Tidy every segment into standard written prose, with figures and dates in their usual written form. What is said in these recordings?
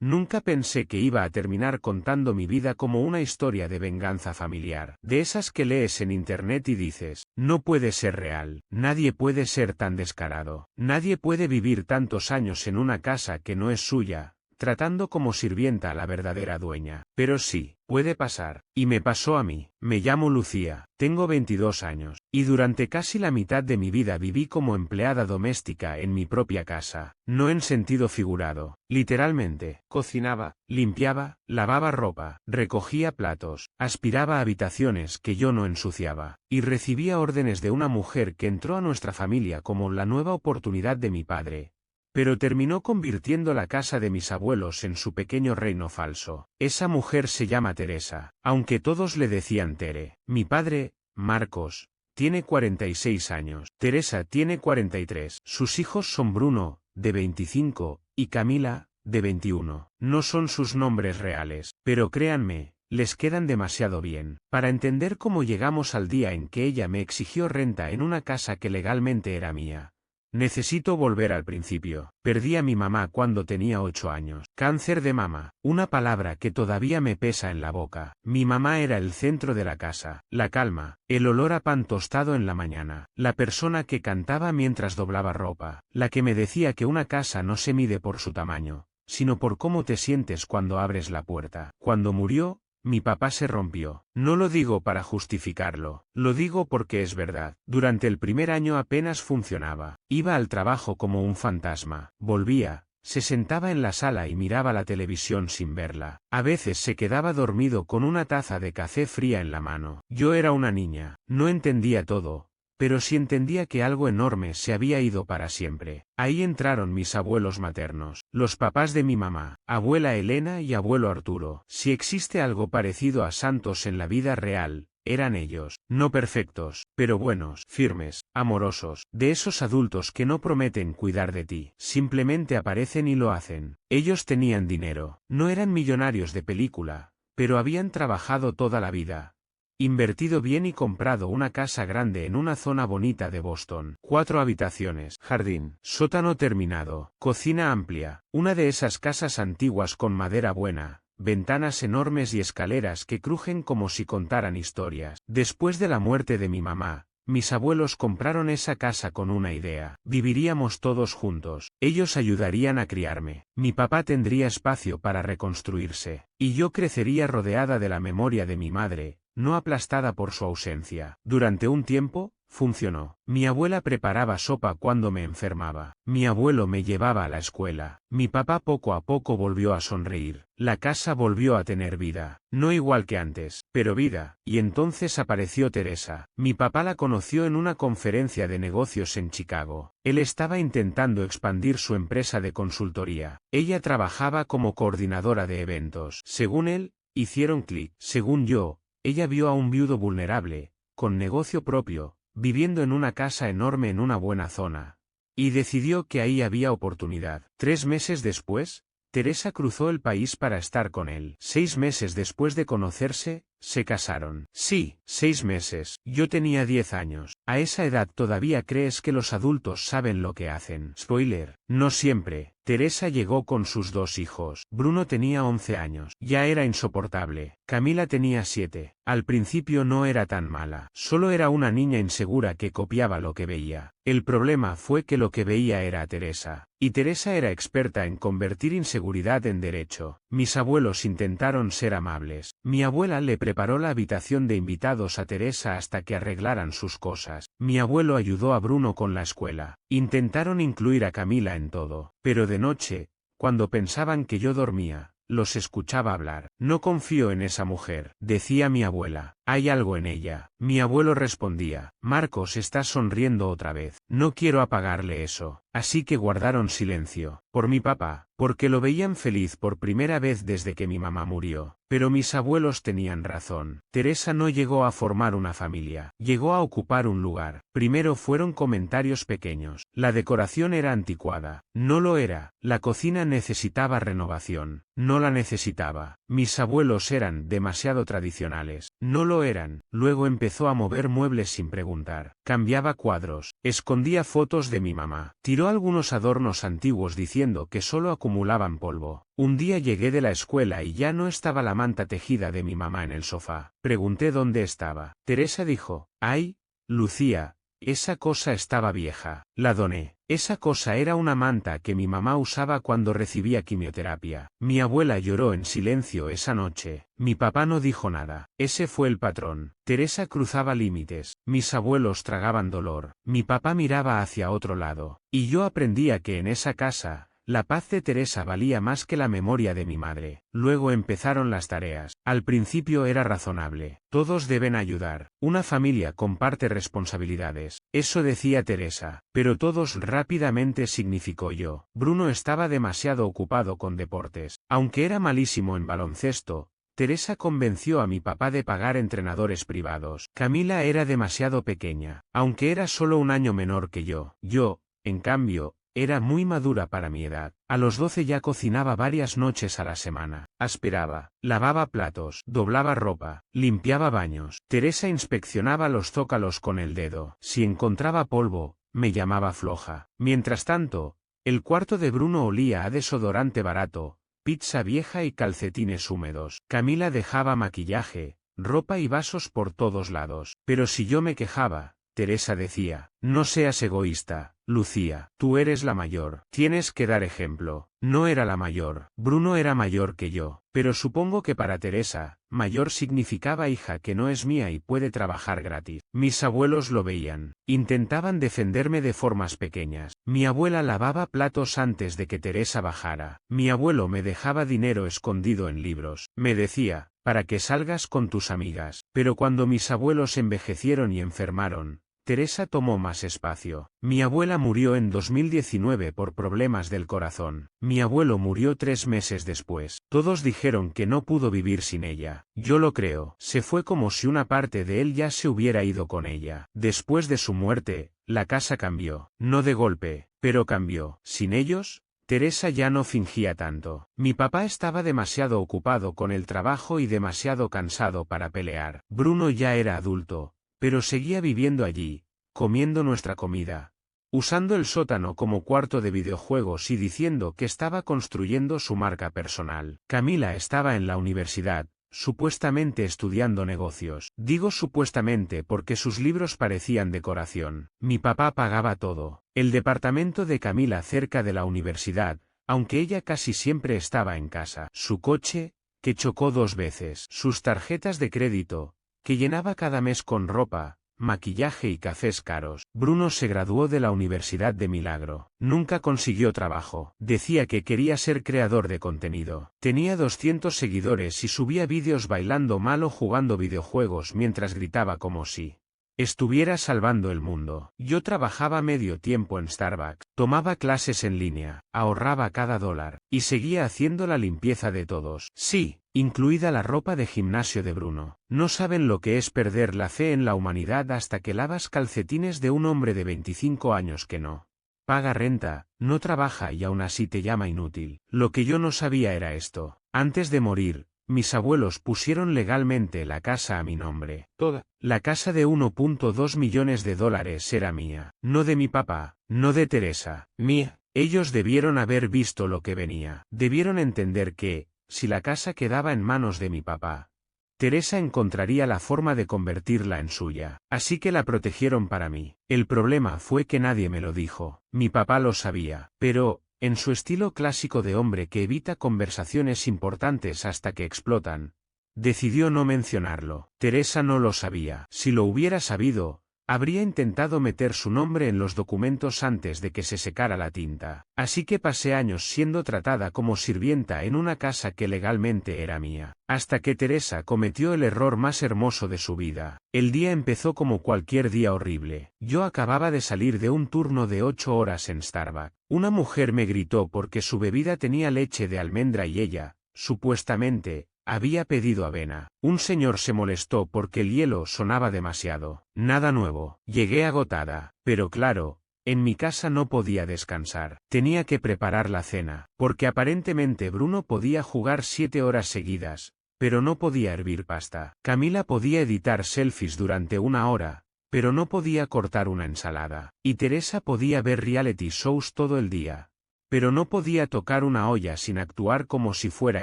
Nunca pensé que iba a terminar contando mi vida como una historia de venganza familiar. De esas que lees en internet y dices, no puede ser real, nadie puede ser tan descarado, nadie puede vivir tantos años en una casa que no es suya, tratando como sirvienta a la verdadera dueña. Pero sí, puede pasar, y me pasó a mí. Me llamo Lucía, tengo 22 años, y durante casi la mitad de mi vida viví como empleada doméstica en mi propia casa, no en sentido figurado, literalmente. Cocinaba, limpiaba, lavaba ropa, recogía platos, aspiraba a habitaciones que yo no ensuciaba, y recibía órdenes de una mujer que entró a nuestra familia como la nueva oportunidad de mi padre. Pero terminó convirtiendo la casa de mis abuelos en su pequeño reino falso. Esa mujer se llama Teresa, aunque todos le decían Tere. Mi padre, Marcos, tiene 46 años. Teresa tiene 43. Sus hijos son Bruno, de 25, y Camila, de 21. No son sus nombres reales, pero créanme, les quedan demasiado bien. Para entender cómo llegamos al día en que ella me exigió renta en una casa que legalmente era mía, necesito volver al principio. Perdí a mi mamá cuando tenía 8 años. Cáncer de mama, una palabra que todavía me pesa en la boca. Mi mamá era el centro de la casa, la calma, el olor a pan tostado en la mañana, la persona que cantaba mientras doblaba ropa, la que me decía que una casa no se mide por su tamaño, sino por cómo te sientes cuando abres la puerta. Cuando murió, mi papá se rompió. No lo digo para justificarlo, lo digo porque es verdad. Durante el primer año apenas funcionaba. Iba al trabajo como un fantasma. Volvía, se sentaba en la sala y miraba la televisión sin verla. A veces se quedaba dormido con una taza de café fría en la mano. Yo era una niña, no entendía todo, pero sí entendía que algo enorme se había ido para siempre. Ahí entraron mis abuelos maternos, los papás de mi mamá, abuela Elena y abuelo Arturo. Si existe algo parecido a santos en la vida real, eran ellos, no perfectos, pero buenos, firmes, amorosos, de esos adultos que no prometen cuidar de ti, simplemente aparecen y lo hacen. Ellos tenían dinero, no eran millonarios de película, pero habían trabajado toda la vida, invertido bien y comprado una casa grande en una zona bonita de Boston. 4 habitaciones, jardín, sótano terminado, cocina amplia, una de esas casas antiguas con madera buena, ventanas enormes y escaleras que crujen como si contaran historias. Después de la muerte de mi mamá, mis abuelos compraron esa casa con una idea. Viviríamos todos juntos. Ellos ayudarían a criarme. Mi papá tendría espacio para reconstruirse. Y yo crecería rodeada de la memoria de mi madre, no aplastada por su ausencia. Durante un tiempo, funcionó. Mi abuela preparaba sopa cuando me enfermaba. Mi abuelo me llevaba a la escuela. Mi papá poco a poco volvió a sonreír. La casa volvió a tener vida. No igual que antes, pero vida. Y entonces apareció Teresa. Mi papá la conoció en una conferencia de negocios en Chicago. Él estaba intentando expandir su empresa de consultoría. Ella trabajaba como coordinadora de eventos. Según él, hicieron clic. Según yo, ella vio a un viudo vulnerable, con negocio propio, viviendo en una casa enorme en una buena zona, y decidió que ahí había oportunidad. 3 meses después, Teresa cruzó el país para estar con él. 6 meses después de conocerse, se casaron. Sí, 6 meses. Yo tenía 10 años. A esa edad todavía crees que los adultos saben lo que hacen. Spoiler, no siempre. Teresa llegó con sus 2 hijos. Bruno tenía 11 años. Ya era insoportable. Camila tenía 7. Al principio no era tan mala. Solo era una niña insegura que copiaba lo que veía. El problema fue que lo que veía era a Teresa. Y Teresa era experta en convertir inseguridad en derecho. Mis abuelos intentaron ser amables. Mi abuela le preparó la habitación de invitados a Teresa hasta que arreglaran sus cosas. Mi abuelo ayudó a Bruno con la escuela. Intentaron incluir a Camila en todo. Pero de noche, cuando pensaban que yo dormía, los escuchaba hablar. No confío en esa mujer, decía mi abuela. Hay algo en ella. Mi abuelo respondía, Marcos está sonriendo otra vez. No quiero apagarle eso. Así que guardaron silencio. Por mi papá, porque lo veían feliz por primera vez desde que mi mamá murió. Pero mis abuelos tenían razón. Teresa no llegó a formar una familia. Llegó a ocupar un lugar. Primero fueron comentarios pequeños. La decoración era anticuada. No lo era. La cocina necesitaba renovación. No la necesitaba. Mis abuelos eran demasiado tradicionales. No lo eran. Luego empezó a mover muebles sin preguntar. Cambiaba cuadros. Escondía fotos de mi mamá. Tiró algunos adornos antiguos diciendo que solo acumulaban polvo. Un día llegué de la escuela y ya no estaba la manta tejida de mi mamá en el sofá. Pregunté dónde estaba. Teresa dijo: «Ay, Lucía, esa cosa estaba vieja». La doné. Esa cosa era una manta que mi mamá usaba cuando recibía quimioterapia. Mi abuela lloró en silencio esa noche. Mi papá no dijo nada. Ese fue el patrón. Teresa cruzaba límites. Mis abuelos tragaban dolor. Mi papá miraba hacia otro lado. Y yo aprendía que en esa casa, la paz de Teresa valía más que la memoria de mi madre. Luego empezaron las tareas. Al principio era razonable. Todos deben ayudar. Una familia comparte responsabilidades. Eso decía Teresa. Pero todos rápidamente significó yo. Bruno estaba demasiado ocupado con deportes. Aunque era malísimo en baloncesto, Teresa convenció a mi papá de pagar entrenadores privados. Camila era demasiado pequeña. Aunque era solo un año menor que yo. Yo, en cambio, era muy madura para mi edad. A los 12 ya cocinaba varias noches a la semana. Aspiraba, lavaba platos, doblaba ropa, limpiaba baños. Teresa inspeccionaba los zócalos con el dedo. Si encontraba polvo, me llamaba floja. Mientras tanto, el cuarto de Bruno olía a desodorante barato, pizza vieja y calcetines húmedos. Camila dejaba maquillaje, ropa y vasos por todos lados. Pero si yo me quejaba, Teresa decía: «No seas egoísta, Lucía, tú eres la mayor, tienes que dar ejemplo». No era la mayor. Bruno era mayor que yo, pero supongo que para Teresa, mayor significaba hija que no es mía y puede trabajar gratis. Mis abuelos lo veían. Intentaban defenderme de formas pequeñas. Mi abuela lavaba platos antes de que Teresa bajara. Mi abuelo me dejaba dinero escondido en libros. Me decía: «Para que salgas con tus amigas». Pero cuando mis abuelos envejecieron y enfermaron, Teresa tomó más espacio. Mi abuela murió en 2019 por problemas del corazón. Mi abuelo murió 3 meses después. Todos dijeron que no pudo vivir sin ella. Yo lo creo. Se fue como si una parte de él ya se hubiera ido con ella. Después de su muerte, la casa cambió. No de golpe, pero cambió. Sin ellos, Teresa ya no fingía tanto. Mi papá estaba demasiado ocupado con el trabajo y demasiado cansado para pelear. Bruno ya era adulto, pero seguía viviendo allí, comiendo nuestra comida, usando el sótano como cuarto de videojuegos y diciendo que estaba construyendo su marca personal. Camila estaba en la universidad, supuestamente estudiando negocios. Digo supuestamente porque sus libros parecían decoración. Mi papá pagaba todo. El departamento de Camila cerca de la universidad, aunque ella casi siempre estaba en casa. Su coche, que chocó 2 veces. Sus tarjetas de crédito, que llenaba cada mes con ropa, maquillaje y cafés caros. Bruno se graduó de la Universidad de Milagro. Nunca consiguió trabajo. Decía que quería ser creador de contenido. Tenía 200 seguidores y subía vídeos bailando mal o jugando videojuegos mientras gritaba como si estuviera salvando el mundo. Yo trabajaba medio tiempo en Starbucks, tomaba clases en línea, ahorraba cada dólar, y seguía haciendo la limpieza de todos. Sí, incluida la ropa de gimnasio de Bruno. No saben lo que es perder la fe en la humanidad hasta que lavas calcetines de un hombre de 25 años que no paga renta, no trabaja y aún así te llama inútil. Lo que yo no sabía era esto. Antes de morir, mis abuelos pusieron legalmente la casa a mi nombre. Toda la casa de 1.2 millones de dólares era mía. No de mi papá, no de Teresa. Mía. Ellos debieron haber visto lo que venía. Debieron entender que, si la casa quedaba en manos de mi papá, Teresa encontraría la forma de convertirla en suya. Así que la protegieron para mí. El problema fue que nadie me lo dijo. Mi papá lo sabía, pero, en su estilo clásico de hombre que evita conversaciones importantes hasta que explotan, decidió no mencionarlo. Teresa no lo sabía. Si lo hubiera sabido, habría intentado meter su nombre en los documentos antes de que se secara la tinta. Así que pasé años siendo tratada como sirvienta en una casa que legalmente era mía. Hasta que Teresa cometió el error más hermoso de su vida. El día empezó como cualquier día horrible. Yo acababa de salir de un turno de 8 horas en Starbucks. Una mujer me gritó porque su bebida tenía leche de almendra y ella, supuestamente, había pedido avena. Un señor se molestó porque el hielo sonaba demasiado. Nada nuevo. Llegué agotada, pero claro, en mi casa no podía descansar. Tenía que preparar la cena, porque aparentemente Bruno podía jugar 7 horas seguidas, pero no podía hervir pasta. Camila podía editar selfies durante 1 hora, pero no podía cortar una ensalada. Y Teresa podía ver reality shows todo el día, pero no podía tocar una olla sin actuar como si fuera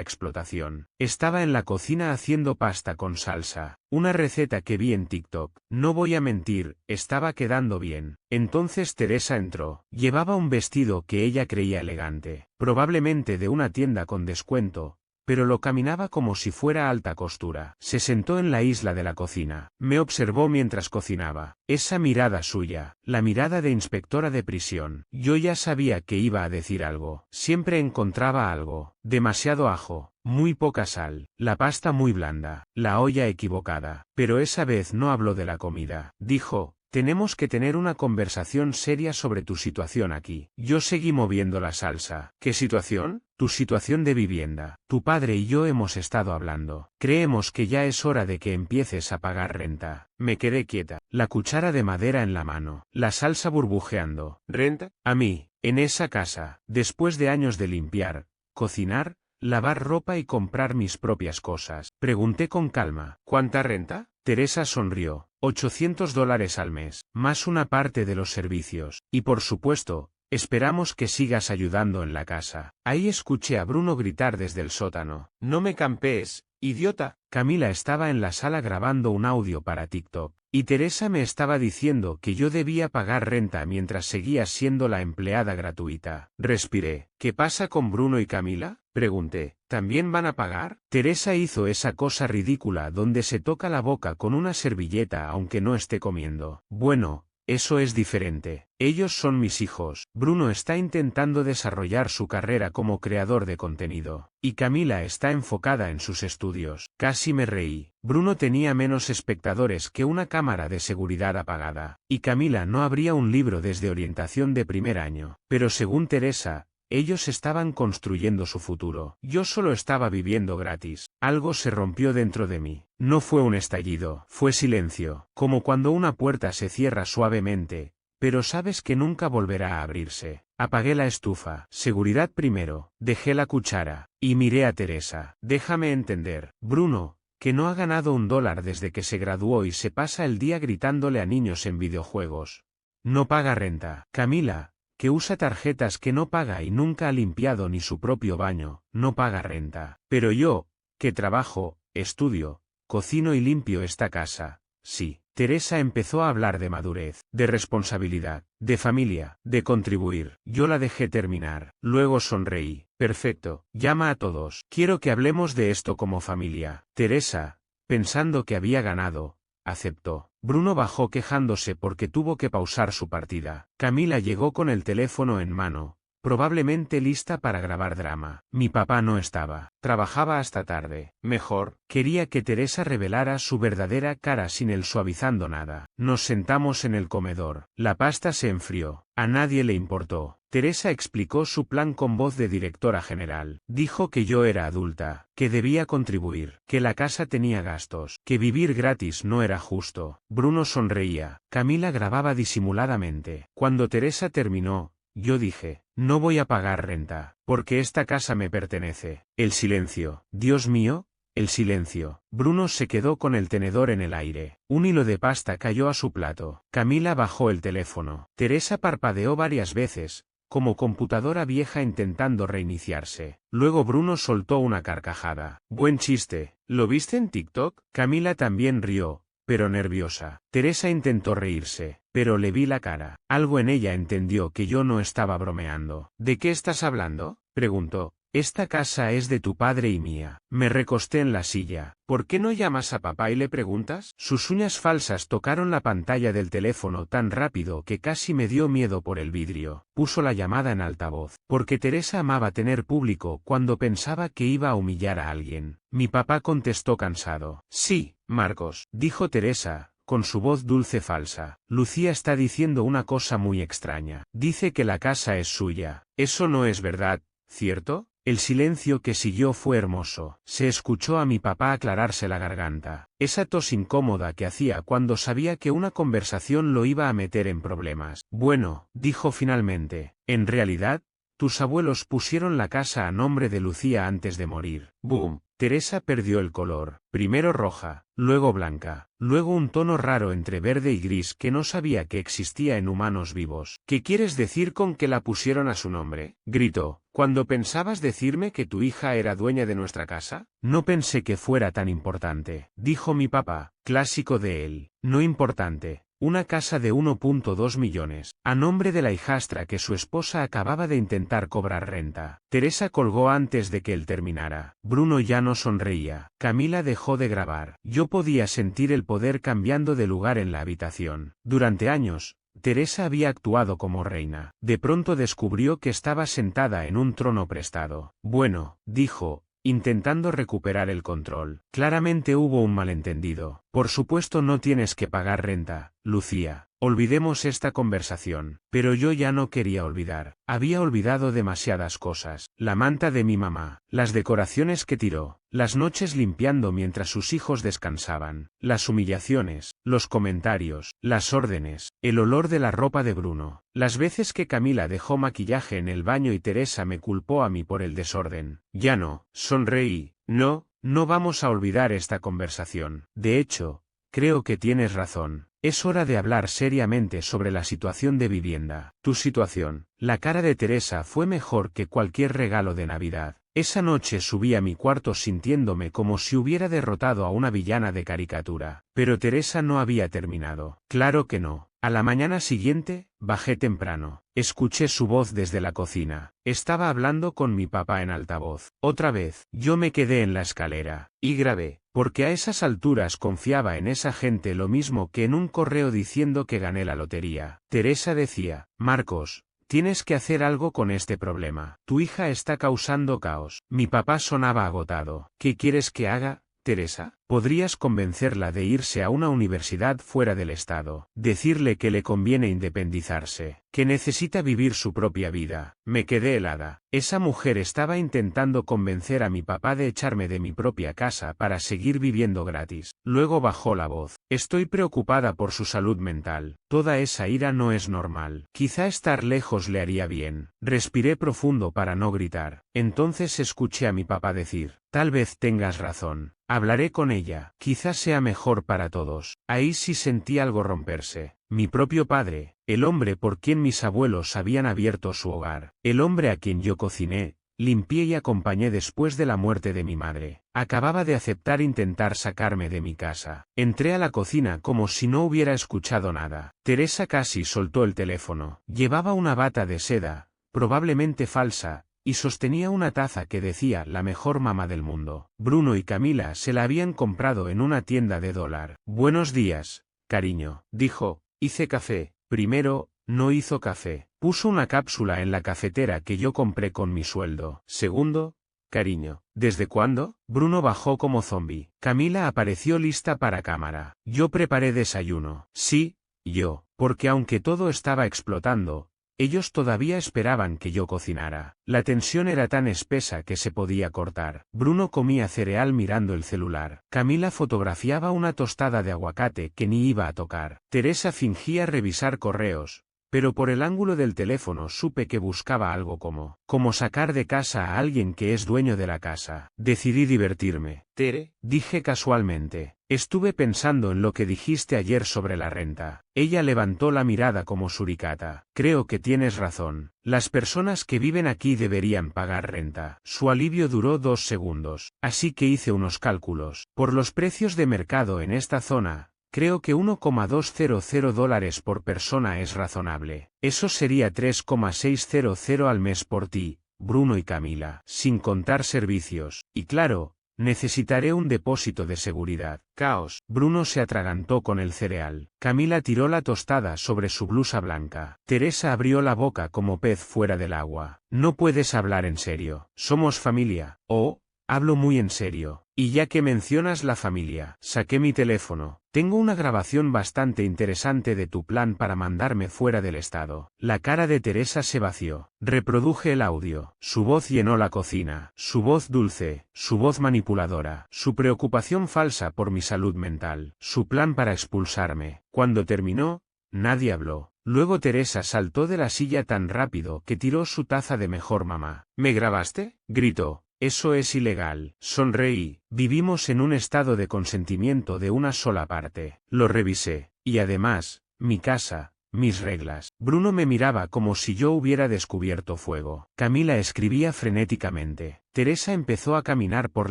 explotación. Estaba en la cocina haciendo pasta con salsa, una receta que vi en TikTok. No voy a mentir, estaba quedando bien. Entonces Teresa entró. Llevaba un vestido que ella creía elegante, probablemente de una tienda con descuento, pero lo caminaba como si fuera alta costura. Se sentó en la isla de la cocina. Me observó mientras cocinaba. Esa mirada suya, la mirada de inspectora de prisión. Yo ya sabía que iba a decir algo. Siempre encontraba algo. Demasiado ajo, muy poca sal, la pasta muy blanda, la olla equivocada. Pero esa vez no habló de la comida. Dijo: tenemos que tener una conversación seria sobre tu situación aquí. Yo seguí moviendo la salsa. ¿Qué situación? Tu situación de vivienda. Tu padre y yo hemos estado hablando. Creemos que ya es hora de que empieces a pagar renta. Me quedé quieta, la cuchara de madera en la mano, la salsa burbujeando. ¿Renta? A mí, en esa casa, después de años de limpiar, cocinar, lavar ropa y comprar mis propias cosas. Pregunté con calma. ¿Cuánta renta? Teresa sonrió. $800 al mes, más una parte de los servicios. Y por supuesto, esperamos que sigas ayudando en la casa. Ahí escuché a Bruno gritar desde el sótano. No me campees, idiota. Camila estaba en la sala grabando un audio para TikTok, y Teresa me estaba diciendo que yo debía pagar renta mientras seguía siendo la empleada gratuita. Respiré. ¿Qué pasa con Bruno y Camila? Pregunté. ¿También van a pagar? Teresa hizo esa cosa ridícula donde se toca la boca con una servilleta aunque no esté comiendo. Bueno, eso es diferente. Ellos son mis hijos. Bruno está intentando desarrollar su carrera como creador de contenido, y Camila está enfocada en sus estudios. Casi me reí. Bruno tenía menos espectadores que una cámara de seguridad apagada, y Camila no abría un libro desde orientación de primer año. Pero según Teresa, ellos estaban construyendo su futuro. Yo solo estaba viviendo gratis. Algo se rompió dentro de mí. No fue un estallido, fue silencio, como cuando una puerta se cierra suavemente, pero sabes que nunca volverá a abrirse. Apagué la estufa. Seguridad primero. Dejé la cuchara, y miré a Teresa. Déjame entender, Bruno, que no ha ganado $1 desde que se graduó y se pasa el día gritándole a niños en videojuegos. No paga renta. Camila, que usa tarjetas que no paga y nunca ha limpiado ni su propio baño, no paga renta. Pero yo, que trabajo, estudio, cocino y limpio esta casa, sí. Teresa empezó a hablar de madurez, de responsabilidad, de familia, de contribuir. Yo la dejé terminar. Luego sonreí. Perfecto, llama a todos. Quiero que hablemos de esto como familia. Teresa, pensando que había ganado, aceptó. Bruno bajó quejándose porque tuvo que pausar su partida. Camila llegó con el teléfono en mano, probablemente lista para grabar drama. Mi papá no estaba. Trabajaba hasta tarde. Mejor, quería que Teresa revelara su verdadera cara sin él suavizando nada. Nos sentamos en el comedor. La pasta se enfrió. A nadie le importó. Teresa explicó su plan con voz de directora general. Dijo que yo era adulta, que debía contribuir, que la casa tenía gastos, que vivir gratis no era justo. Bruno sonreía. Camila grababa disimuladamente. Cuando Teresa terminó, yo dije: no voy a pagar renta, porque esta casa me pertenece. El silencio. Dios mío, el silencio. Bruno se quedó con el tenedor en el aire. Un hilo de pasta cayó a su plato. Camila bajó el teléfono. Teresa parpadeó varias veces, como computadora vieja intentando reiniciarse. Luego Bruno soltó una carcajada. Buen chiste. ¿Lo viste en TikTok? Camila también rió, pero nerviosa. Teresa intentó reírse, pero le vi la cara. Algo en ella entendió que yo no estaba bromeando. ¿De qué estás hablando?, preguntó. Esta casa es de tu padre y mía. Me recosté en la silla. ¿Por qué no llamas a papá y le preguntas? Sus uñas falsas tocaron la pantalla del teléfono tan rápido que casi me dio miedo por el vidrio. Puso la llamada en altavoz, porque Teresa amaba tener público cuando pensaba que iba a humillar a alguien. Mi papá contestó cansado. Sí, Marcos, dijo Teresa, con su voz dulce falsa. Lucía está diciendo una cosa muy extraña. Dice que la casa es suya. Eso no es verdad, ¿cierto? El silencio que siguió fue hermoso. Se escuchó a mi papá aclararse la garganta. Esa tos incómoda que hacía cuando sabía que una conversación lo iba a meter en problemas. Bueno, dijo finalmente, en realidad, tus abuelos pusieron la casa a nombre de Lucía antes de morir. Boom. Teresa perdió el color, primero roja, luego blanca, luego un tono raro entre verde y gris que no sabía que existía en humanos vivos. ¿Qué quieres decir con que la pusieron a su nombre? Gritó. ¿Cuando pensabas decirme que tu hija era dueña de nuestra casa? No pensé que fuera tan importante, dijo mi papá, clásico de él. No importante. Una casa de 1,2 millones, a nombre de la hijastra que su esposa acababa de intentar cobrar renta. Teresa colgó antes de que él terminara. Bruno ya no sonreía. Camila dejó de grabar. Yo podía sentir el poder cambiando de lugar en la habitación. Durante años, Teresa había actuado como reina. De pronto descubrió que estaba sentada en un trono prestado. Bueno, dijo, intentando recuperar el control. Claramente hubo un malentendido. Por supuesto no tienes que pagar renta, Lucía. Olvidemos esta conversación. Pero yo ya no quería olvidar. Había olvidado demasiadas cosas. La manta de mi mamá, las decoraciones que tiró, las noches limpiando mientras sus hijos descansaban, las humillaciones, los comentarios, las órdenes, el olor de la ropa de Bruno, las veces que Camila dejó maquillaje en el baño y Teresa me culpó a mí por el desorden. Ya no, sonreí. No vamos a olvidar esta conversación. De hecho, creo que tienes razón. Es hora de hablar seriamente sobre la situación de vivienda. Tu situación. La cara de Teresa fue mejor que cualquier regalo de Navidad. Esa noche subí a mi cuarto sintiéndome como si hubiera derrotado a una villana de caricatura. Pero Teresa no había terminado. Claro que no. A la mañana siguiente, bajé temprano. Escuché su voz desde la cocina. Estaba hablando con mi papá en altavoz. Otra vez, yo me quedé en la escalera. Y grabé. Porque a esas alturas confiaba en esa gente lo mismo que en un correo diciendo que gané la lotería. Teresa decía, Marcos, tienes que hacer algo con este problema. Tu hija está causando caos. Mi papá sonaba agotado. ¿Qué quieres que haga, Teresa? Podrías convencerla de irse a una universidad fuera del estado. Decirle que le conviene independizarse, que necesita vivir su propia vida. Me quedé helada. Esa mujer estaba intentando convencer a mi papá de echarme de mi propia casa para seguir viviendo gratis. Luego bajó la voz. Estoy preocupada por su salud mental. Toda esa ira no es normal. Quizá estar lejos le haría bien. Respiré profundo para no gritar. Entonces escuché a mi papá decir, tal vez tengas razón. Hablaré con ella. Quizás sea mejor para todos. Ahí sí sentí algo romperse. Mi propio padre, el hombre por quien mis abuelos habían abierto su hogar, el hombre a quien yo cociné, limpié y acompañé después de la muerte de mi madre, acababa de aceptar intentar sacarme de mi casa. Entré a la cocina como si no hubiera escuchado nada. Teresa casi soltó el teléfono. Llevaba una bata de seda, probablemente falsa, y sostenía una taza que decía la mejor mamá del mundo. Bruno y Camila se la habían comprado en una tienda de dólar. Buenos días, cariño, dijo. Hice café. Primero, no hizo café. Puso una cápsula en la cafetera que yo compré con mi sueldo. Segundo, cariño. ¿Desde cuándo? Bruno bajó como zombi. Camila apareció lista para cámara. Yo preparé desayuno. Sí, yo. Porque aunque todo estaba explotando, ellos todavía esperaban que yo cocinara. La tensión era tan espesa que se podía cortar. Bruno comía cereal mirando el celular. Camila fotografiaba una tostada de aguacate que ni iba a tocar. Teresa fingía revisar correos, pero por el ángulo del teléfono supe que buscaba algo como sacar de casa a alguien que es dueño de la casa. Decidí divertirme. Tere, dije casualmente. Estuve pensando en lo que dijiste ayer sobre la renta. Ella levantó la mirada como suricata. Creo que tienes razón. Las personas que viven aquí deberían pagar renta. Su alivio duró 2 segundos. Así que hice unos cálculos. Por los precios de mercado en esta zona, creo que $1,200 por persona es razonable. Eso sería 3,600 al mes por ti, Bruno y Camila, sin contar servicios. Y claro, necesitaré un depósito de seguridad. Caos. Bruno se atragantó con el cereal. Camila tiró la tostada sobre su blusa blanca. Teresa abrió la boca como pez fuera del agua. No puedes hablar en serio. Somos familia. Oh, hablo muy en serio. Y ya que mencionas la familia, saqué mi teléfono. Tengo una grabación bastante interesante de tu plan para mandarme fuera del estado. La cara de Teresa se vació. Reproduje el audio. Su voz llenó la cocina. Su voz dulce, su voz manipuladora, su preocupación falsa por mi salud mental, su plan para expulsarme. Cuando terminó, nadie habló. Luego Teresa saltó de la silla tan rápido que tiró su taza de mejor mamá. ¿Me grabaste?, gritó. Eso es ilegal. Sonreí. Vivimos en un estado de consentimiento de una sola parte. Lo revisé. Y además, mi casa, mis reglas. Bruno me miraba como si yo hubiera descubierto fuego. Camila escribía frenéticamente. Teresa empezó a caminar por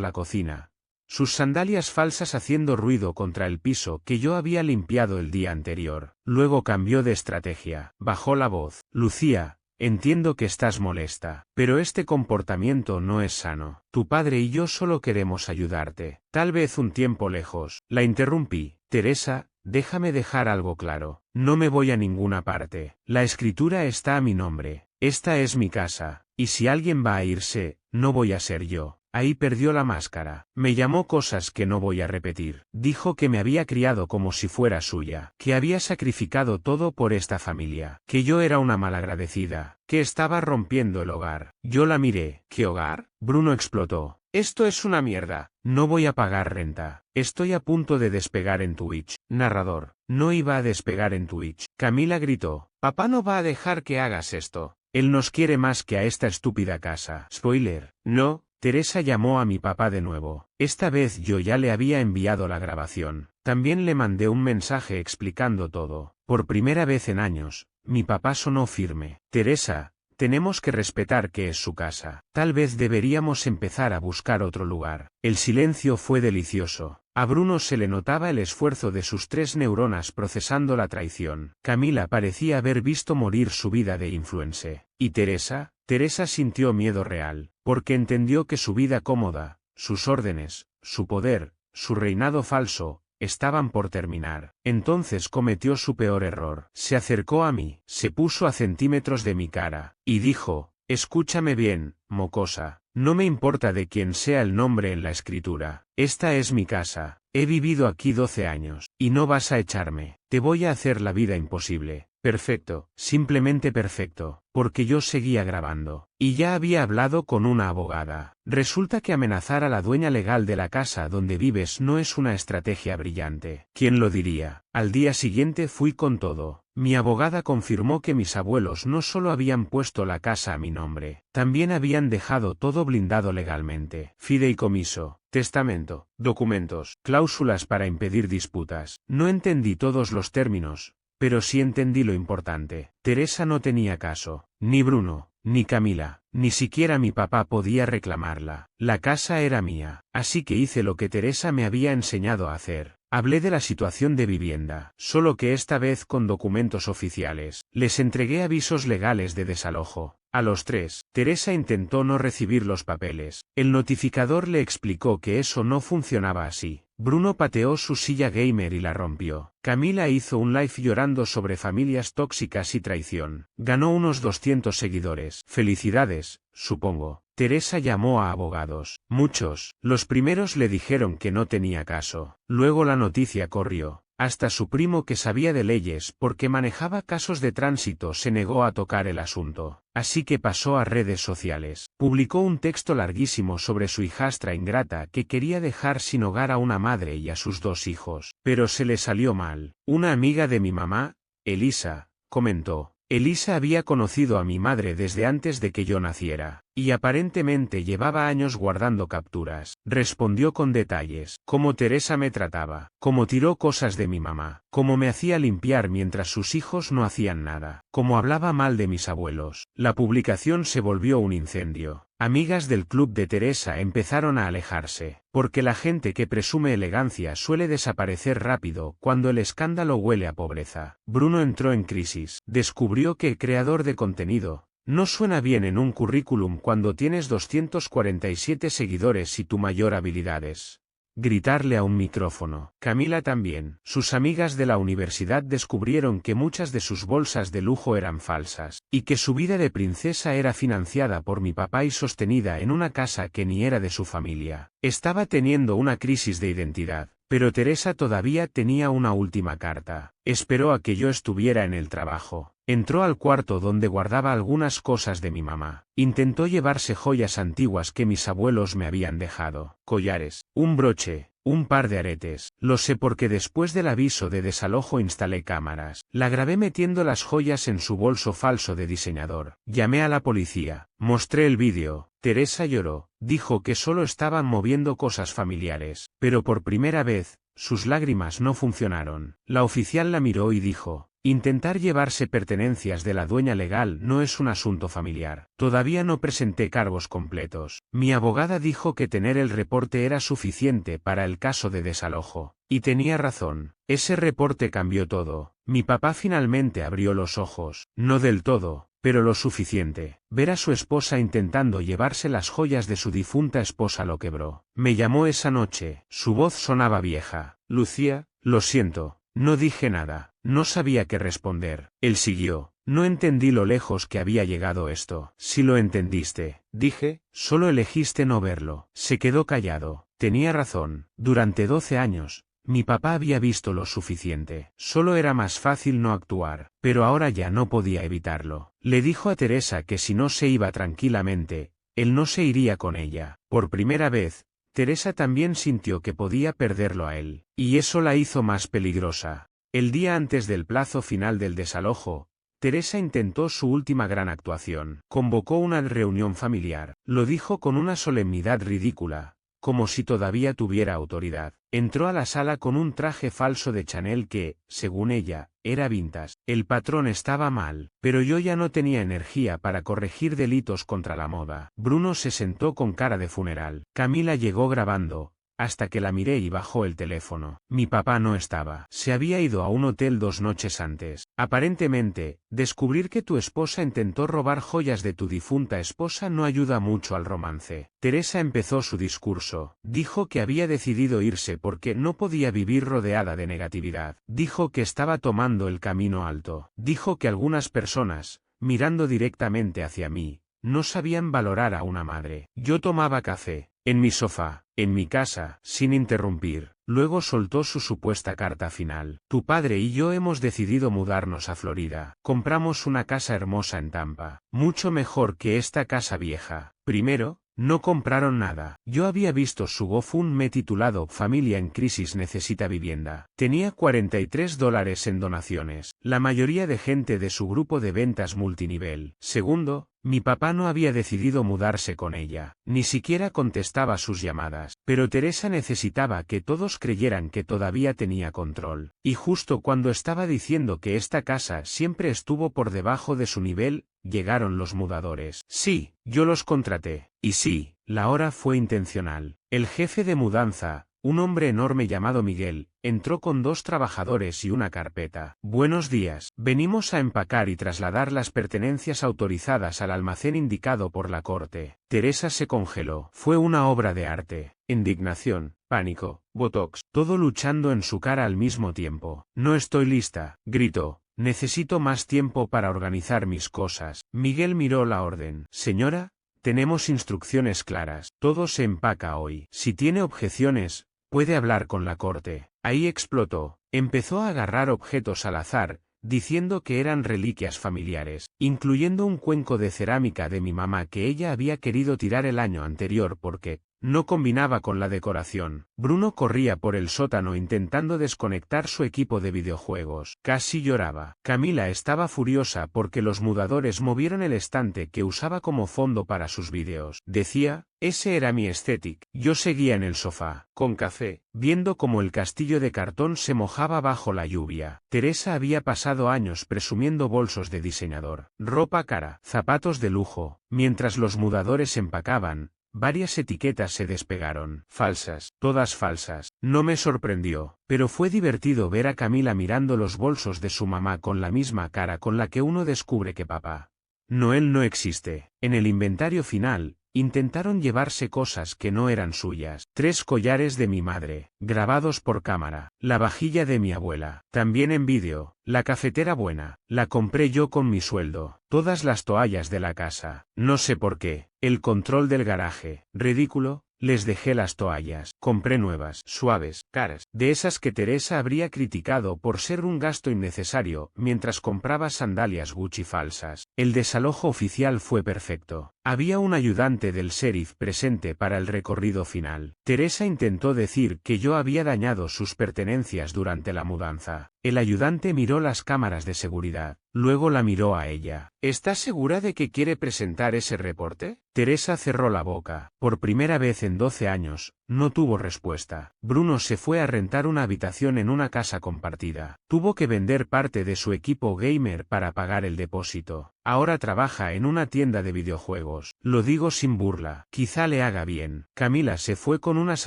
la cocina, sus sandalias falsas haciendo ruido contra el piso que yo había limpiado el día anterior. Luego cambió de estrategia. Bajó la voz. Lucía, entiendo que estás molesta, pero este comportamiento no es sano. Tu padre y yo solo queremos ayudarte. Tal vez un tiempo lejos. La interrumpí. Teresa, déjame dejar algo claro. No me voy a ninguna parte. La escritura está a mi nombre. Esta es mi casa, y si alguien va a irse, no voy a ser yo. Ahí perdió la máscara. Me llamó cosas que no voy a repetir. Dijo que me había criado como si fuera suya, que había sacrificado todo por esta familia, que yo era una malagradecida, que estaba rompiendo el hogar. Yo la miré. ¿Qué hogar? Bruno explotó. Esto es una mierda. No voy a pagar renta. Estoy a punto de despegar en Twitch. Narrador. No iba a despegar en Twitch. Camila gritó. Papá no va a dejar que hagas esto. Él nos quiere más que a esta estúpida casa. Spoiler. No. Teresa llamó a mi papá de nuevo. Esta vez yo ya le había enviado la grabación. También le mandé un mensaje explicando todo. Por primera vez en años, mi papá sonó firme. Teresa, tenemos que respetar que es su casa. Tal vez deberíamos empezar a buscar otro lugar. El silencio fue delicioso. A Bruno se le notaba el esfuerzo de sus 3 neuronas procesando la traición. Camila parecía haber visto morir su vida de influencer. ¿Y Teresa? Teresa sintió miedo real, porque entendió que su vida cómoda, sus órdenes, su poder, su reinado falso, estaban por terminar. Entonces cometió su peor error. Se acercó a mí, se puso a centímetros de mi cara, y dijo, escúchame bien, mocosa, no me importa de quién sea el nombre en la escritura. Esta es mi casa, he vivido aquí 12 años, y no vas a echarme. Te voy a hacer la vida imposible. Perfecto, simplemente perfecto, porque yo seguía grabando. Y ya había hablado con una abogada. Resulta que amenazar a la dueña legal de la casa donde vives no es una estrategia brillante. ¿Quién lo diría? Al día siguiente fui con todo. Mi abogada confirmó que mis abuelos no solo habían puesto la casa a mi nombre, también habían dejado todo blindado legalmente. Fideicomiso, testamento, documentos, cláusulas para impedir disputas. No entendí todos los términos, pero sí entendí lo importante. Teresa no tenía caso. Ni Bruno, ni Camila, ni siquiera mi papá podía reclamarla. La casa era mía, así que hice lo que Teresa me había enseñado a hacer. Hablé de la situación de vivienda, solo que esta vez con documentos oficiales. Les entregué avisos legales de desalojo. A los 3, Teresa intentó no recibir los papeles. El notificador le explicó que eso no funcionaba así. Bruno pateó su silla gamer y la rompió. Camila hizo un live llorando sobre familias tóxicas y traición. Ganó unos 200 seguidores. Felicidades, supongo. Teresa llamó a abogados. Muchos. Los primeros le dijeron que no tenía caso. Luego la noticia corrió. Hasta su primo, que sabía de leyes porque manejaba casos de tránsito, se negó a tocar el asunto. Así que pasó a redes sociales. Publicó un texto larguísimo sobre su hijastra ingrata que quería dejar sin hogar a una madre y a sus 2 hijos. Pero se le salió mal. Una amiga de mi mamá, Elisa, comentó. Elisa había conocido a mi madre desde antes de que yo naciera, y aparentemente llevaba años guardando capturas. Respondió con detalles, cómo Teresa me trataba, cómo tiró cosas de mi mamá, cómo me hacía limpiar mientras sus hijos no hacían nada, cómo hablaba mal de mis abuelos. La publicación se volvió un incendio. Amigas del club de Teresa empezaron a alejarse, porque la gente que presume elegancia suele desaparecer rápido cuando el escándalo huele a pobreza. Bruno entró en crisis. Descubrió que creador de contenido no suena bien en un currículum cuando tienes 247 seguidores y tu mayor habilidad es gritarle a un micrófono. Camila también. Sus amigas de la universidad descubrieron que muchas de sus bolsas de lujo eran falsas, y que su vida de princesa era financiada por mi papá y sostenida en una casa que ni era de su familia. Estaba teniendo una crisis de identidad. Pero Teresa todavía tenía una última carta. Esperó a que yo estuviera en el trabajo. Entró al cuarto donde guardaba algunas cosas de mi mamá. Intentó llevarse joyas antiguas que mis abuelos me habían dejado. Collares, un broche, Un par de aretes. Lo sé porque después del aviso de desalojo instalé cámaras. La grabé metiendo las joyas en su bolso falso de diseñador. Llamé a la policía. Mostré el vídeo. Teresa lloró. Dijo que solo estaban moviendo cosas familiares. Pero por primera vez, sus lágrimas no funcionaron. La oficial la miró y dijo: intentar llevarse pertenencias de la dueña legal no es un asunto familiar. Todavía no presenté cargos completos. Mi abogada dijo que tener el reporte era suficiente para el caso de desalojo. Y tenía razón. Ese reporte cambió todo. Mi papá finalmente abrió los ojos. No del todo, pero lo suficiente. Ver a su esposa intentando llevarse las joyas de su difunta esposa lo quebró. Me llamó esa noche. Su voz sonaba vieja. Lucía, lo siento. No dije nada. No sabía qué responder. Él siguió. No entendí lo lejos que había llegado esto. Si lo entendiste, dije, solo elegiste no verlo. Se quedó callado. Tenía razón. Durante 12 años, mi papá había visto lo suficiente. Solo era más fácil no actuar, pero ahora ya no podía evitarlo. Le dijo a Teresa que si no se iba tranquilamente, él no se iría con ella. Por primera vez, Teresa también sintió que podía perderlo a él, y eso la hizo más peligrosa. El día antes del plazo final del desalojo, Teresa intentó su última gran actuación. Convocó una reunión familiar. Lo dijo con una solemnidad ridícula, como si todavía tuviera autoridad. Entró a la sala con un traje falso de Chanel que, según ella, era vintage. El patrón estaba mal, pero yo ya no tenía energía para corregir delitos contra la moda. Bruno se sentó con cara de funeral. Camila llegó grabando, hasta que la miré y bajó el teléfono. Mi papá no estaba. Se había ido a un hotel 2 noches antes. Aparentemente, descubrir que tu esposa intentó robar joyas de tu difunta esposa no ayuda mucho al romance. Teresa empezó su discurso. Dijo que había decidido irse porque no podía vivir rodeada de negatividad. Dijo que estaba tomando el camino alto. Dijo que algunas personas, mirando directamente hacia mí, no sabían valorar a una madre. Yo tomaba café, en mi sofá, en mi casa, sin interrumpir. Luego soltó su supuesta carta final. Tu padre y yo hemos decidido mudarnos a Florida. Compramos una casa hermosa en Tampa. Mucho mejor que esta casa vieja. Primero, no compraron nada. Yo había visto su GoFundMe titulado Familia en crisis necesita vivienda. Tenía $43 en donaciones. La mayoría de gente de su grupo de ventas multinivel. Segundo, mi papá no había decidido mudarse con ella. Ni siquiera contestaba sus llamadas. Pero Teresa necesitaba que todos creyeran que todavía tenía control. Y justo cuando estaba diciendo que esta casa siempre estuvo por debajo de su nivel, llegaron los mudadores. Sí, yo los contraté. Y sí, la hora fue intencional. El jefe de mudanza, un hombre enorme llamado Miguel, entró con 2 trabajadores y una carpeta. Buenos días. Venimos a empacar y trasladar las pertenencias autorizadas al almacén indicado por la corte. Teresa se congeló. Fue una obra de arte. Indignación, pánico, botox, todo luchando en su cara al mismo tiempo. No estoy lista, gritó. Necesito más tiempo para organizar mis cosas. Miguel miró la orden. Señora, tenemos instrucciones claras. Todo se empaca hoy. Si tiene objeciones, puede hablar con la corte. Ahí explotó. Empezó a agarrar objetos al azar, diciendo que eran reliquias familiares, incluyendo un cuenco de cerámica de mi mamá que ella había querido tirar el año anterior porque no combinaba con la decoración. Bruno corría por el sótano intentando desconectar su equipo de videojuegos. Casi lloraba. Camila estaba furiosa porque los mudadores movieron el estante que usaba como fondo para sus vídeos. Decía, ese era mi estética. Yo seguía en el sofá, con café, viendo cómo el castillo de cartón se mojaba bajo la lluvia. Teresa había pasado años presumiendo bolsos de diseñador, ropa cara, zapatos de lujo. Mientras los mudadores empacaban, varias etiquetas se despegaron. Falsas, todas falsas. No me sorprendió, pero fue divertido ver a Camila mirando los bolsos de su mamá con la misma cara con la que uno descubre que Papá Noel no existe. En el inventario final, intentaron llevarse cosas que no eran suyas. 3 collares de mi madre, grabados por cámara. La vajilla de mi abuela, también en vídeo. La cafetera buena, la compré yo con mi sueldo. Todas las toallas de la casa. No sé por qué. El control del garaje. Ridículo. Les dejé las toallas. Compré nuevas, suaves, caras. De esas que Teresa habría criticado por ser un gasto innecesario, mientras compraba sandalias Gucci falsas. El desalojo oficial fue perfecto. Había un ayudante del sheriff presente para el recorrido final. Teresa intentó decir que yo había dañado sus pertenencias durante la mudanza. El ayudante miró las cámaras de seguridad. Luego la miró a ella. ¿Estás segura de que quiere presentar ese reporte? Teresa cerró la boca. Por primera vez en 12 años, no tuvo respuesta. Bruno se fue a rentar una habitación en una casa compartida. Tuvo que vender parte de su equipo gamer para pagar el depósito. Ahora trabaja en una tienda de videojuegos. Lo digo sin burla. Quizá le haga bien. Camila se fue con unas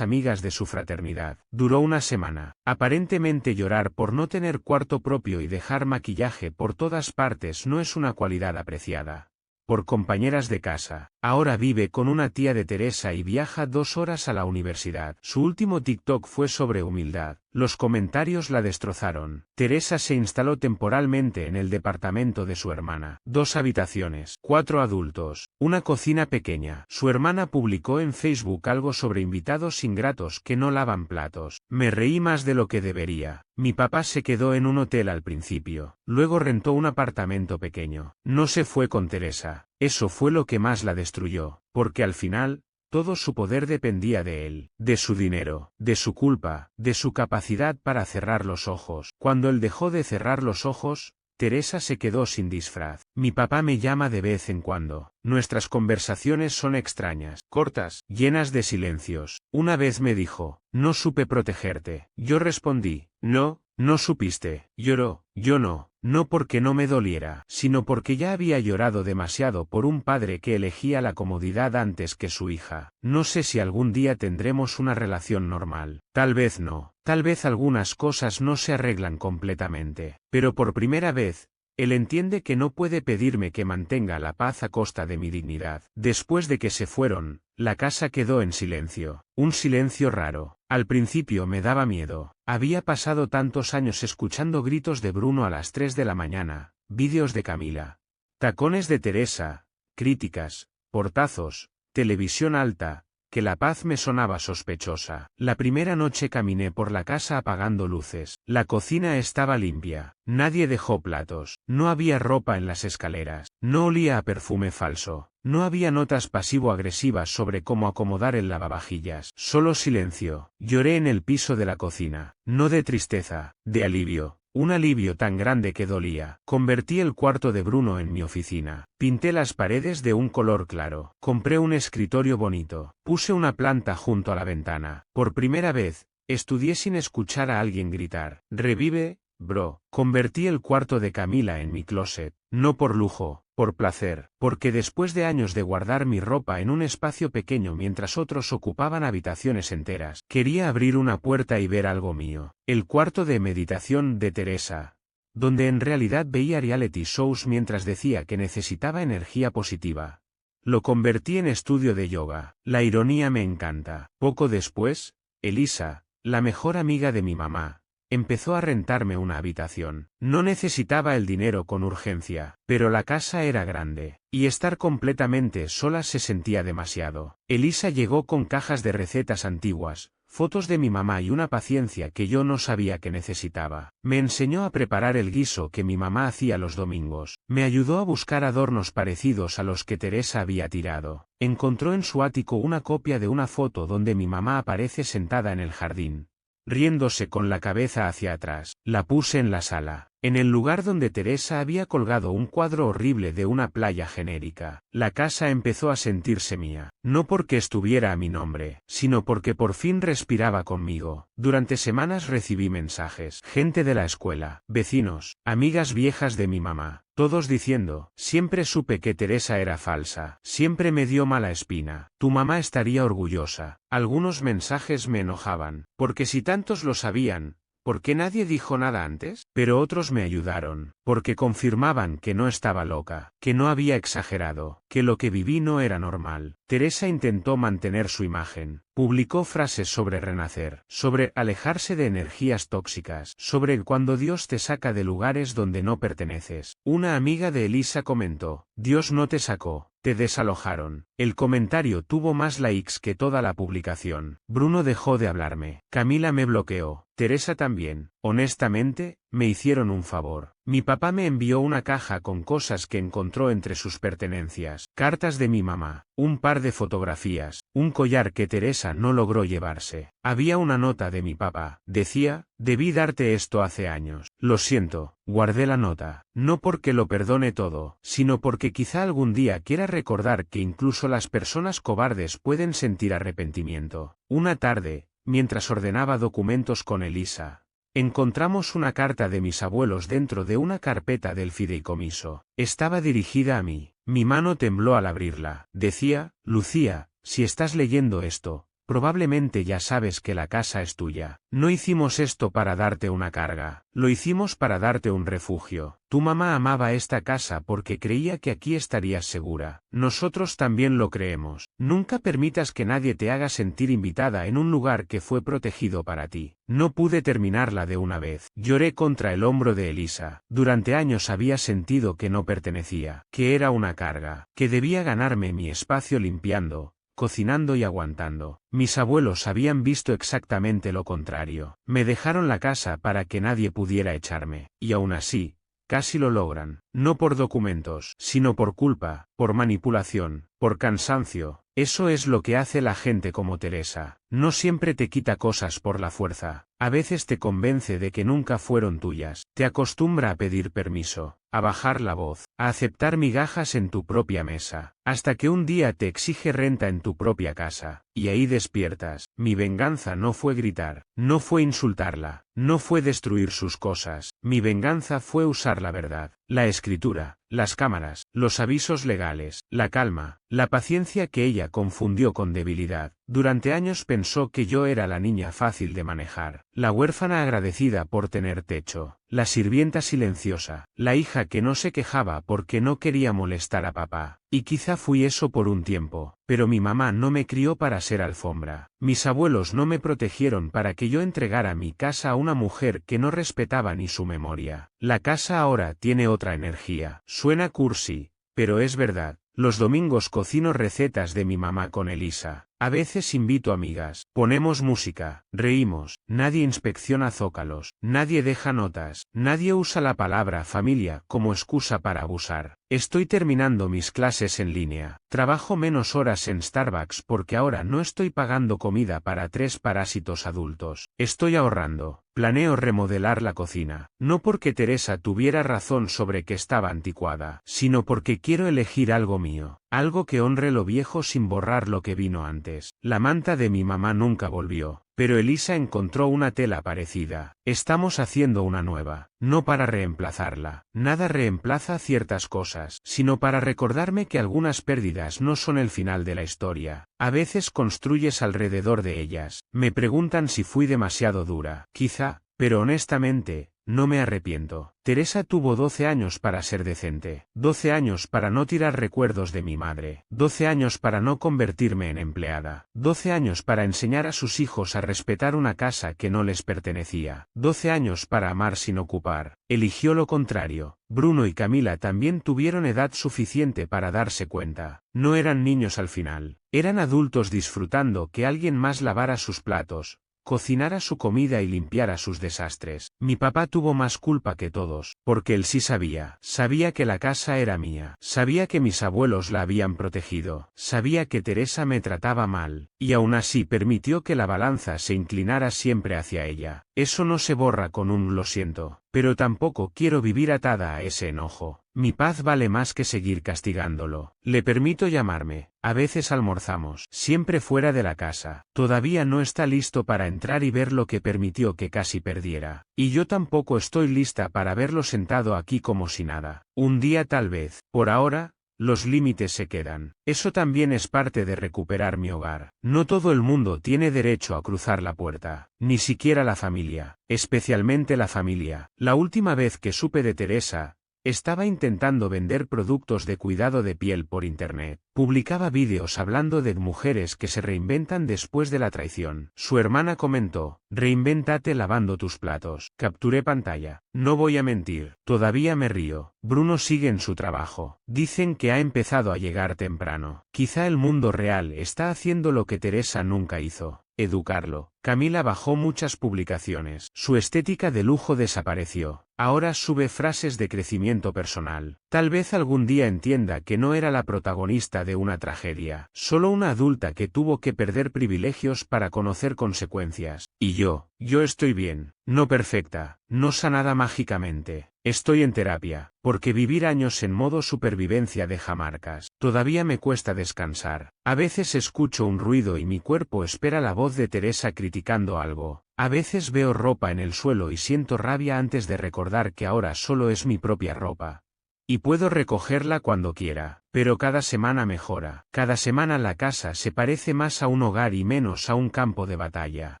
amigas de su fraternidad. Duró una semana. Aparentemente llorar por no tener cuarto propio y dejar maquillaje por todas partes no es una cualidad apreciada. Por compañeras de casa. Ahora vive con una tía de Teresa y viaja 2 horas a la universidad. Su último TikTok fue sobre humildad. Los comentarios la destrozaron. Teresa se instaló temporalmente en el departamento de su hermana. 2 habitaciones, 4 adultos, una cocina pequeña. Su hermana publicó en Facebook algo sobre invitados ingratos que no lavan platos. Me reí más de lo que debería. Mi papá se quedó en un hotel al principio. Luego rentó un apartamento pequeño. No se fue con Teresa. Eso fue lo que más la destruyó, porque al final, todo su poder dependía de él, de su dinero, de su culpa, de su capacidad para cerrar los ojos. Cuando él dejó de cerrar los ojos, Teresa se quedó sin disfraz. Mi papá me llama de vez en cuando. Nuestras conversaciones son extrañas, cortas, llenas de silencios. Una vez me dijo, no supe protegerte. Yo respondí, no, no supiste. Lloró, yo no. No porque no me doliera, sino porque ya había llorado demasiado por un padre que elegía la comodidad antes que su hija. No sé si algún día tendremos una relación normal. Tal vez no. Tal vez algunas cosas no se arreglan completamente. Pero por primera vez, él entiende que no puede pedirme que mantenga la paz a costa de mi dignidad. Después de que se fueron, la casa quedó en silencio. Un silencio raro. Al principio me daba miedo. Había pasado tantos años escuchando gritos de Bruno a las 3 de la mañana, vídeos de Camila, tacones de Teresa, críticas, portazos, televisión alta, que la paz me sonaba sospechosa. La primera noche caminé por la casa apagando luces. La cocina estaba limpia. Nadie dejó platos. No había ropa en las escaleras. No olía a perfume falso. No había notas pasivo-agresivas sobre cómo acomodar el lavavajillas. Solo silencio. Lloré en el piso de la cocina. No de tristeza, de alivio. Un alivio tan grande que dolía. Convertí el cuarto de Bruno en mi oficina. Pinté las paredes de un color claro. Compré un escritorio bonito. Puse una planta junto a la ventana. Por primera vez, estudié sin escuchar a alguien gritar. Revive, bro. Convertí el cuarto de Camila en mi closet. No por lujo, por placer, porque después de años de guardar mi ropa en un espacio pequeño mientras otros ocupaban habitaciones enteras, quería abrir una puerta y ver algo mío. El cuarto de meditación de Teresa, donde en realidad veía reality shows mientras decía que necesitaba energía positiva. Lo convertí en estudio de yoga. La ironía me encanta. Poco después, Elisa, la mejor amiga de mi mamá, empezó a rentarme una habitación. No necesitaba el dinero con urgencia, pero la casa era grande, y estar completamente sola se sentía demasiado. Elisa llegó con cajas de recetas antiguas, fotos de mi mamá y una paciencia que yo no sabía que necesitaba. Me enseñó a preparar el guiso que mi mamá hacía los domingos. Me ayudó a buscar adornos parecidos a los que Teresa había tirado. Encontró en su ático una copia de una foto donde mi mamá aparece sentada en el jardín, riéndose con la cabeza hacia atrás. La puse en la sala, en el lugar donde Teresa había colgado un cuadro horrible de una playa genérica. La casa empezó a sentirse mía, no porque estuviera a mi nombre, sino porque por fin respiraba conmigo. Durante semanas recibí mensajes, gente de la escuela, vecinos, amigas viejas de mi mamá, todos diciendo, siempre supe que Teresa era falsa, siempre me dio mala espina, tu mamá estaría orgullosa. Algunos mensajes me enojaban, porque si tantos lo sabían, ¿por qué nadie dijo nada antes? Pero otros me ayudaron, porque confirmaban que no estaba loca, que no había exagerado, que lo que viví no era normal. Teresa intentó mantener su imagen. Publicó frases sobre renacer, sobre alejarse de energías tóxicas, sobre cuando Dios te saca de lugares donde no perteneces. Una amiga de Elisa comentó, Dios no te sacó, te desalojaron. El comentario tuvo más likes que toda la publicación. Bruno dejó de hablarme. Camila me bloqueó. Teresa también. Honestamente, me hicieron un favor. Mi papá me envió una caja con cosas que encontró entre sus pertenencias, cartas de mi mamá, un par de fotografías, un collar que Teresa no logró llevarse. Había una nota de mi papá. Decía, debí darte esto hace años. Lo siento, guardé la nota. No porque lo perdone todo, sino porque quizá algún día quiera recordar que incluso las personas cobardes pueden sentir arrepentimiento. Una tarde, mientras ordenaba documentos con Elisa, encontramos una carta de mis abuelos dentro de una carpeta del fideicomiso. Estaba dirigida a mí. Mi mano tembló al abrirla. Decía, Lucía, si estás leyendo esto, probablemente ya sabes que la casa es tuya. No hicimos esto para darte una carga, lo hicimos para darte un refugio. Tu mamá amaba esta casa porque creía que aquí estarías segura. Nosotros también lo creemos. Nunca permitas que nadie te haga sentir invitada en un lugar que fue protegido para ti. No pude terminarla de una vez. Lloré contra el hombro de Elisa. Durante años había sentido que no pertenecía, que era una carga, que debía ganarme mi espacio limpiando, cocinando y aguantando. Mis abuelos habían visto exactamente lo contrario. Me dejaron la casa para que nadie pudiera echarme, y aún así, casi lo logran. No por documentos, sino por culpa, por manipulación, por cansancio. Eso es lo que hace la gente como Teresa. No siempre te quita cosas por la fuerza. A veces te convence de que nunca fueron tuyas. Te acostumbra a pedir permiso, a bajar la voz, a aceptar migajas en tu propia mesa, hasta que un día te exige renta en tu propia casa. Y ahí despiertas. Mi venganza no fue gritar, no fue insultarla, no fue destruir sus cosas. Mi venganza fue usar la verdad, la escritura, las cámaras, los avisos legales, la calma, la paciencia que ella confundió con debilidad. Durante años pensó que yo era la niña fácil de manejar, la huérfana agradecida por tener techo, la sirvienta silenciosa, la hija que no se quejaba porque no quería molestar a papá. Y quizá fui eso por un tiempo, pero mi mamá no me crió para ser alfombra. Mis abuelos no me protegieron para que yo entregara mi casa a una mujer que no respetaba ni su memoria. La casa ahora tiene otra energía. Suena cursi, pero es verdad. Los domingos cocino recetas de mi mamá con Elisa. A veces invito amigas. Ponemos música, reímos, nadie inspecciona zócalos, nadie deja notas, nadie usa la palabra familia como excusa para abusar. Estoy terminando mis clases en línea. Trabajo menos horas en Starbucks porque ahora no estoy pagando comida para 3 parásitos adultos. Estoy ahorrando. Planeo remodelar la cocina, no porque Teresa tuviera razón sobre que estaba anticuada, sino porque quiero elegir algo mío, algo que honre lo viejo sin borrar lo que vino antes. La manta de mi mamá nunca volvió, pero Elisa encontró una tela parecida. Estamos haciendo una nueva, no para reemplazarla. Nada reemplaza ciertas cosas, sino para recordarme que algunas pérdidas no son el final de la historia. A veces construyes alrededor de ellas. Me preguntan si fui demasiado dura. Quizá, pero honestamente, no me arrepiento. Teresa tuvo 12 años para ser decente, 12 años para no tirar recuerdos de mi madre, 12 años para no convertirme en empleada, 12 años para enseñar a sus hijos a respetar una casa que no les pertenecía, 12 años para amar sin ocupar. Eligió lo contrario. Bruno y Camila también tuvieron edad suficiente para darse cuenta. No eran niños al final, eran adultos disfrutando que alguien más lavara sus platos, cocinara su comida y limpiara sus desastres. Mi papá tuvo más culpa que todos, porque él sí sabía. Sabía que la casa era mía. Sabía que mis abuelos la habían protegido. Sabía que Teresa me trataba mal, y aún así permitió que la balanza se inclinara siempre hacia ella. Eso no se borra con un lo siento, pero tampoco quiero vivir atada a ese enojo. Mi paz vale más que seguir castigándolo. Le permito llamarme. A veces almorzamos, siempre fuera de la casa. Todavía no está listo para entrar y ver lo que permitió que casi perdiera. Y yo tampoco estoy lista para verlo sentado aquí como si nada. Un día tal vez. Por ahora, los límites se quedan. Eso también es parte de recuperar mi hogar. No todo el mundo tiene derecho a cruzar la puerta, ni siquiera la familia, especialmente la familia. La última vez que supe de Teresa, estaba intentando vender productos de cuidado de piel por internet. Publicaba vídeos hablando de mujeres que se reinventan después de la traición. Su hermana comentó, reinvéntate lavando tus platos. Capturé pantalla. No voy a mentir, todavía me río. Bruno sigue en su trabajo. Dicen que ha empezado a llegar temprano. Quizá el mundo real está haciendo lo que Teresa nunca hizo: educarlo. Camila bajó muchas publicaciones. Su estética de lujo desapareció. Ahora sube frases de crecimiento personal. Tal vez algún día entienda que no era la protagonista de una tragedia, solo una adulta que tuvo que perder privilegios para conocer consecuencias. Y yo estoy bien, no perfecta, no sanada mágicamente. Estoy en terapia, porque vivir años en modo supervivencia deja marcas. Todavía me cuesta descansar. A veces escucho un ruido y mi cuerpo espera la voz de Teresa criticando algo. A veces veo ropa en el suelo y siento rabia antes de recordar que ahora solo es mi propia ropa. Y puedo recogerla cuando quiera, pero cada semana mejora. Cada semana la casa se parece más a un hogar y menos a un campo de batalla.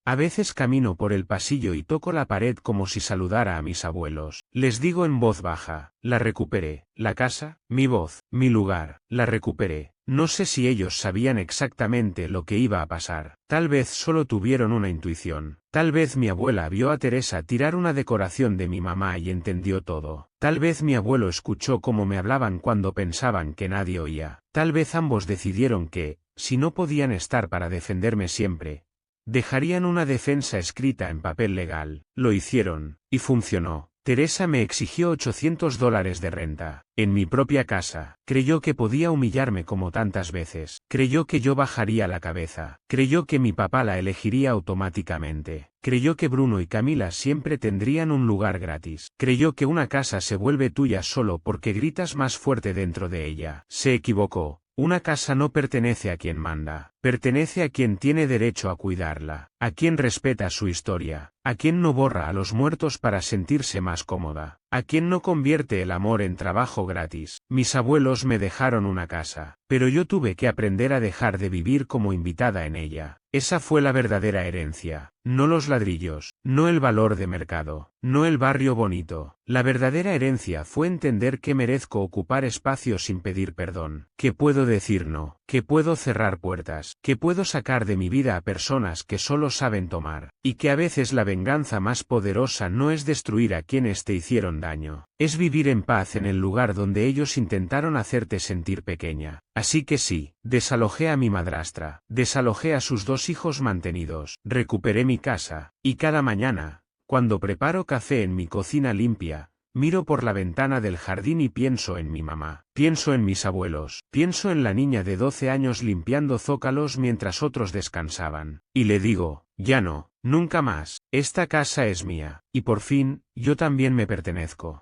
A veces camino por el pasillo y toco la pared como si saludara a mis abuelos. Les digo en voz baja: la recuperé. La casa, mi voz, mi lugar, la recuperé. No sé si ellos sabían exactamente lo que iba a pasar. Tal vez solo tuvieron una intuición. Tal vez mi abuela vio a Teresa tirar una decoración de mi mamá y entendió todo. Tal vez mi abuelo escuchó cómo me hablaban cuando pensaban que nadie oía. Tal vez ambos decidieron que, si no podían estar para defenderme siempre, dejarían una defensa escrita en papel legal. Lo hicieron, y funcionó. Teresa me exigió $800 de renta, en mi propia casa. Creyó que podía humillarme como tantas veces. Creyó que yo bajaría la cabeza. Creyó que mi papá la elegiría automáticamente. Creyó que Bruno y Camila siempre tendrían un lugar gratis. Creyó que una casa se vuelve tuya solo porque gritas más fuerte dentro de ella. Se equivocó. Una casa no pertenece a quien manda, pertenece a quien tiene derecho a cuidarla, a quien respeta su historia, a quien no borra a los muertos para sentirse más cómoda, a quien no convierte el amor en trabajo gratis. Mis abuelos me dejaron una casa, pero yo tuve que aprender a dejar de vivir como invitada en ella. Esa fue la verdadera herencia, no los ladrillos, no el valor de mercado, no el barrio bonito. La verdadera herencia fue entender que merezco ocupar espacios sin pedir perdón, que puedo decir no, que puedo cerrar puertas, que puedo sacar de mi vida a personas que solo saben tomar, y que a veces la venganza más poderosa no es destruir a quienes te hicieron daño, es vivir en paz en el lugar donde ellos intentaron hacerte sentir pequeña. Así que sí, desalojé a mi madrastra, desalojé a sus 2 hijos mantenidos, recuperé mi casa, y cada mañana, cuando preparo café en mi cocina limpia, miro por la ventana del jardín y pienso en mi mamá, pienso en mis abuelos, pienso en la niña de 12 años limpiando zócalos mientras otros descansaban, y le digo: ya no, nunca más, esta casa es mía, y por fin, yo también me pertenezco.